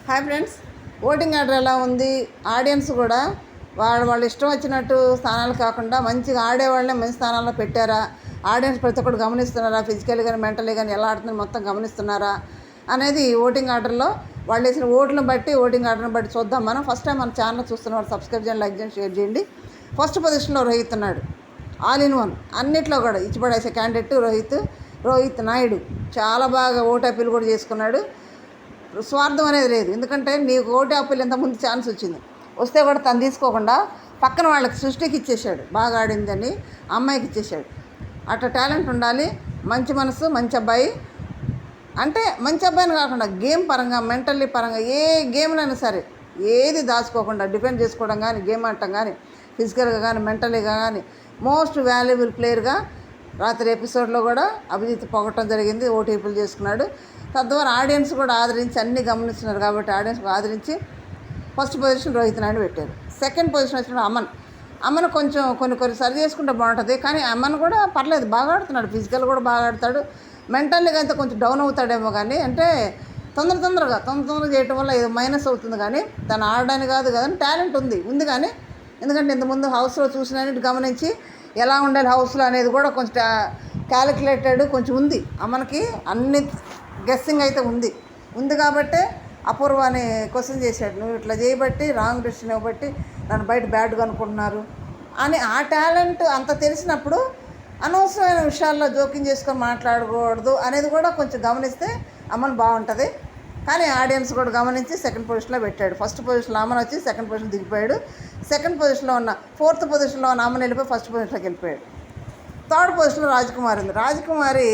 Hi friends, voting order ఎలా ఉంది? Audience కూడా వాళ్ళు ఇష్టం వచ్చినట్టు స్థానాలు కాకుండా మంచిగా ఆడేవాళ్ళని మంచి స్థానాల్లో పెట్టారా? ఆడియన్స్ ప్రతి ఒక్కరు గమనిస్తున్నారా? ఫిజికల్ కానీ మెంటల్లీ కానీ ఎలా ఆడుతుంది మొత్తం గమనిస్తున్నారా అనేది ఓటింగ్ ఆర్డర్లో వాళ్ళు వేసిన ఓట్లను బట్టి ఓటింగ్ ఆర్డర్ని బట్టి చూద్దాం. మనం ఫస్ట్ టైం మన ఛానల్ చూస్తున్న సబ్స్క్రైబ్ చేయండి, లైక్ చేయండి, షేర్ చేయండి. ఫస్ట్ పొజిషన్లో రోహిత్ ఉన్నాడు. ఆల్ ఇన్ వన్ అన్నిట్లో కూడా ఇచ్చిపడేసే క్యాండిడేట్ రోహిత్ నాయుడు చాలా బాగా ఓటు అప్పీల్ కూడా చేసుకున్నాడు. స్వార్థం అనేది లేదు. ఎందుకంటే నీకు ఓటు అప్పీల్ ఇంతకుముందు ఛాన్స్ వచ్చింది, వస్తే కూడా తను తీసుకోకుండా పక్కన వాళ్ళకి సృష్టికి ఇచ్చేసాడు. బాగా ఆడిందని అమ్మాయికి ఇచ్చేసాడు. అట్లా టాలెంట్ ఉండాలి, మంచి మనసు, మంచి అబ్బాయి. అంటే మంచి అబ్బాయిని కాకుండా గేమ్ పరంగా మెంటల్లీ పరంగా ఏ గేమ్లైనా సరే ఏది దాచుకోకుండా డిఫెండ్ చేసుకోవడం కానీ, గేమ్ ఆడటం కానీ, ఫిజికల్గా కానీ మెంటలీగా కానీ మోస్ట్ వాల్యుబుల్ ప్లేయర్గా రాత్రి ఎపిసోడ్లో కూడా అభిజిత్ పొగటం జరిగింది. ఓటీపీలు చేసుకున్నాడు. తద్వారా ఆడియన్స్ కూడా ఆదరించి అన్నీ గమనిస్తున్నారు కాబట్టి ఆడియన్స్ ఆదరించి ఫస్ట్ పొజిషన్ రోహిత్ నాయుడు పెట్టారు. సెకండ్ పొజిషన్ వచ్చిన అమన్ కొంచెం కొన్ని సరి చేసుకుంటే బాగుంటుంది. కానీ అమన్ కూడా పర్లేదు, బాగా ఆడుతున్నాడు. ఫిజికల్ కూడా బాగా ఆడతాడు. మెంటల్గా అయితే కొంచెం డౌన్ అవుతాడేమో, కానీ అంటే తొందరగా చేయటం వల్ల ఏదో మైనస్ అవుతుంది. కానీ తను ఆడడానికి కాదు కానీ టాలెంట్ ఉంది కానీ ఎందుకంటే ఇంతకుముందు హౌస్లో చూసినట్టు గమనించి ఎలా ఉండాలి హౌస్లో అనేది కూడా కొంచెం క్యాలిక్యులేటెడ్ కొంచెం ఉంది. అమ్మకి అన్ని గెస్సింగ్ అయితే ఉంది కాబట్టే అపూర్వాన్ని క్వశ్చన్ చేశాడు. నువ్వు ఇట్లా చేయబట్టి రాంగ్ డెసిషన్ ఇవ్వబట్టి నన్ను బయట బ్యాడ్గా అనుకుంటున్నారు అని. ఆ టాలెంట్ అంత తెలిసినప్పుడు అనవసరమైన విషయాల్లో జోక్యం చేసుకొని మాట్లాడకూడదు అనేది కూడా కొంచెం గమనిస్తే అమ్మని బాగుంటుంది. కానీ ఆడియన్స్ కూడా గమనించి సెకండ్ పొజిషన్లో పెట్టాడు. ఫస్ట్ పొజిషన్లో అమ్మని వచ్చి సెకండ్ పొజిషన్ దిగిపోయాడు. సెకండ్ పొజిషన్లో ఉన్న ఫోర్త్ పొజిషన్లో ఉన్న అమ్మని వెళ్ళిపోయి ఫస్ట్ పొజిషన్లోకి వెళ్ళిపోయాడు. థర్డ్ పొజిషన్లో రాజకుమారి ఉంది. రాజకుమారి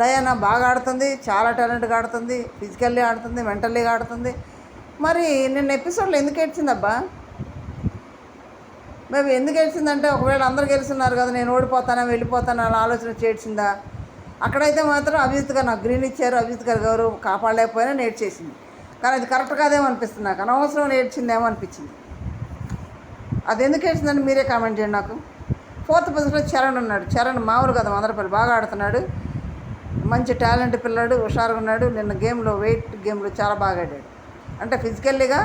డయానా బాగా ఆడుతుంది, చాలా టాలెంట్గా ఆడుతుంది, ఫిజికల్లీ ఆడుతుంది, మెంటల్లీగా ఆడుతుంది. మరి నిన్న ఎపిసోడ్లో ఎందుకు ఏడ్చిందబ్బా? మేబీ ఎందుకు ఏడ్చిందంటే ఒకవేళ అందరు గెలుస్తున్నారు కదా, నేను ఓడిపోతానా వెళ్ళిపోతానా అలా ఆలోచన చేడ్చిందా? అక్కడైతే మాత్రం అభిజిత్ గారు నాకు గ్రీన్ ఇచ్చారు, అభిజిత్ గారు గౌరవం కాపాడలేకపోయినా నేర్చేసింది. కానీ అది కరెక్ట్ కాదేమో అనిపిస్తుంది నాకు. అనవసరం నేర్చిందేమో అనిపించింది. అది ఎందుకు ఏడ్చిందని మీరే కామెంట్ చేయండి నాకు. ఫోర్త్ పొజిషన్లో చరణ్ ఉన్నాడు. చరణ్ మామూలు కదా, మదనపల్లి బాగా ఆడుతున్నాడు. మంచి టాలెంట్ పిల్లాడు, హుషారుగా ఉన్నాడు. నిన్న వెయిట్ గేమ్లో చాలా బాగా ఆడాడు. అంటే ఫిజికల్లీగా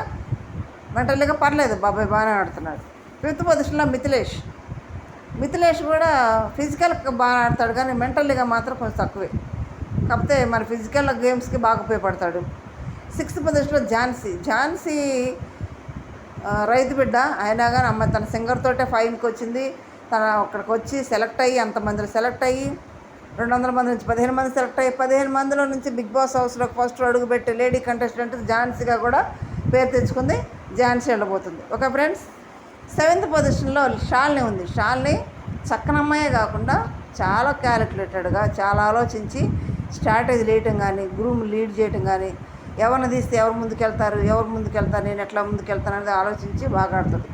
మెంటల్లీగా పర్లేదు, బాబాయ్ బాగానే ఆడుతున్నాడు. ఫిఫ్త్ పొజిషన్లో మిథిలేష్ కూడా ఫిజికల్గా బాగా ఆడతాడు కానీ మెంటల్లీగా మాత్రం కొంచెం తక్కువే. కాకపోతే మరి ఫిజికల్ గేమ్స్కి బాగా ఉపయోగపడతాడు. సిక్స్త్ పొజిషన్లో ఝాన్సీ రైతు బిడ్డ అయినా కానీ అమ్మాయి తన సింగర్తోటే ఫైన్కి వచ్చింది. తన అక్కడికి వచ్చి సెలెక్ట్ అయ్యి అంతమందిలో సెలెక్ట్ అయ్యి 200 మంది నుంచి 15 మంది సెలెక్ట్ అయ్యి 15 మందిలో నుంచి బిగ్ బాస్ హౌస్లోకి ఫస్ట్ అడుగుపెట్టి లేడీ కంటెస్టెంట్ ఝాన్సీగా కూడా పేరు తెచ్చుకుంది. ఝాన్సీ వెళ్ళబోతుంది. ఓకే ఫ్రెండ్స్, సెవెంత్ పొజిషన్లో షాలిని ఉంది. షాలిని చక్కనమ్మాయే కాకుండా చాలా క్యాలిక్యులేటెడ్గా చాలా ఆలోచించి స్ట్రాటజీ వేయటం కానీ, గ్రూమ్ లీడ్ చేయటం కానీ, ఎవరిని తీస్తే ఎవరు ముందుకెళ్తారు నేను ఎట్లా ముందుకెళ్తాను అనేది ఆలోచించి బాగా ఆడుతుంది.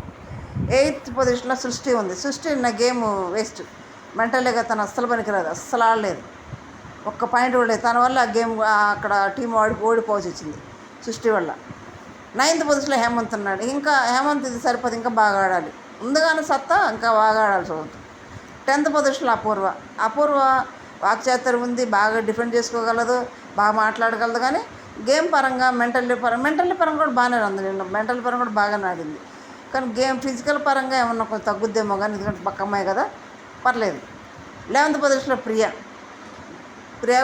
ఎయిత్ పొజిషన్లో సృష్టి ఉంది. సృష్టి నా గేమ్ వేస్ట్, మెంటల్గా తను అస్సలు పనికిరాదు, అస్సలు ఆడలేదు. ఒక్క పాయింట్ కూడా లేదు. తన వల్ల ఆ గేమ్ అక్కడ టీం ఓడిపోవాల్సి వచ్చింది సృష్టి వల్ల. నైన్త్ పొజిషన్లో హేమంత్ ఉన్నాడు. ఇంకా హేమంత్ ఇది సరిపోదు, ఇంకా బాగా ఆడాలి. ముందుగానే సత్తా ఇంకా బాగా ఆడాల్సి ఉంటుంది. 10th పొజిషన్లో అపూర్వ వాక్చాతుర్యం ఉంది, బాగా డిఫెండ్ చేసుకోగలదు, బాగా మాట్లాడగలదు. కానీ గేమ్ పరంగా మెంటల్లీ పరంగా కూడా బాగానే ఉంది. నిన్న మెంటల్ పరంగా కూడా బాగానే ఆడింది. కానీ గేమ్ ఫిజికల్ పరంగా ఏమన్నా కొంచెం తగ్గుద్దేమో కానీ, ఎందుకంటే పక్కమ్మాయి కదా, పర్లేదు. 11th పొజిషన్లో ప్రియా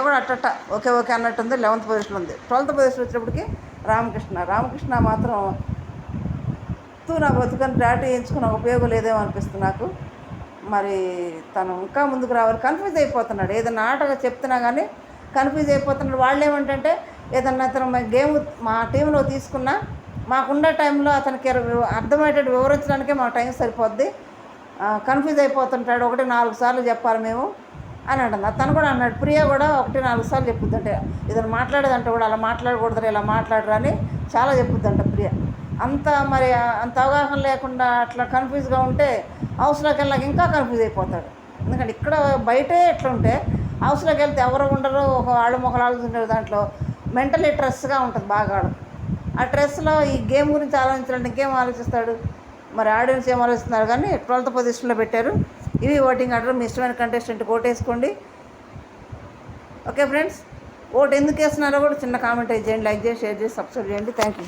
కూడా అట్టట్ట ఓకే అన్నట్టుంది. 11th పొజిషన్ ఉంది. 12th పొజిషన్ వచ్చేటప్పటికి రామకృష్ణ మాత్రం నా బతుకని డాట్ వేయించుకున్న ఉపయోగం లేదేమో అనిపిస్తుంది నాకు. మరి తను ఇంకా ముందుకు రావాలి. కన్ఫ్యూజ్ అయిపోతున్నాడు. ఏదైనా ఆటగా చెప్తున్నా కానీ కన్ఫ్యూజ్ అయిపోతున్నాడు. వాళ్ళు ఏమంటే ఏదన్నా అతను గేమ్ మా టీంలో తీసుకున్నా మాకున్న టైంలో అతనికి అర్థమయ్యేటట్టు వివరించడానికే మా టైం సరిపోద్ది. కన్ఫ్యూజ్ అయిపోతుంటాడు. 1-4 సార్లు చెప్పాలి మేము అని అంటుంది. తను కూడా అన్నాడు. ప్రియ కూడా 1-4 సార్లు చెప్పుద్దంటే, ఏదైనా మాట్లాడేదంటే కూడా అలా మాట్లాడకూడదు, ఇలా మాట్లాడరు అని చాలా చెప్పుద్దంట ప్రియ. అంత అవగాహన లేకుండా అట్లా కన్ఫ్యూజ్గా ఉంటే హౌస్లోకి వెళ్ళాక ఇంకా కన్ఫ్యూజ్ అయిపోతాడు. ఎందుకంటే ఇక్కడ బయటే ఎట్లుంటే హౌస్లోకి వెళ్తే ఎవరు ఉండరు, ఒక మొక్కలు ఆలోచించారు. దాంట్లో మెంటలీ స్ట్రెస్గా ఉంటుంది బాగా. ఆ స్ట్రెస్లో ఈ గేమ్ గురించి ఆలోచించాలంటే ఇంకేం ఆలోచిస్తాడు? మరి ఆడియన్స్ ఏం ఆలోచిస్తున్నారు కానీ 12th పొజిషన్లో పెట్టారు. ఇవి ఓటింగ్ ఆర్డర్. మీ ఇష్టమైన కంటెస్టెంట్ ఓటేసుకోండి. Okay friends. ఓటు ఎందుకు వేస్తున్నారో కూడా చిన్న కామెంట్ చేయండి, లైక్ చేసి షేర్ చేసి సబ్స్క్రైబ్ చేయండి. Thank you.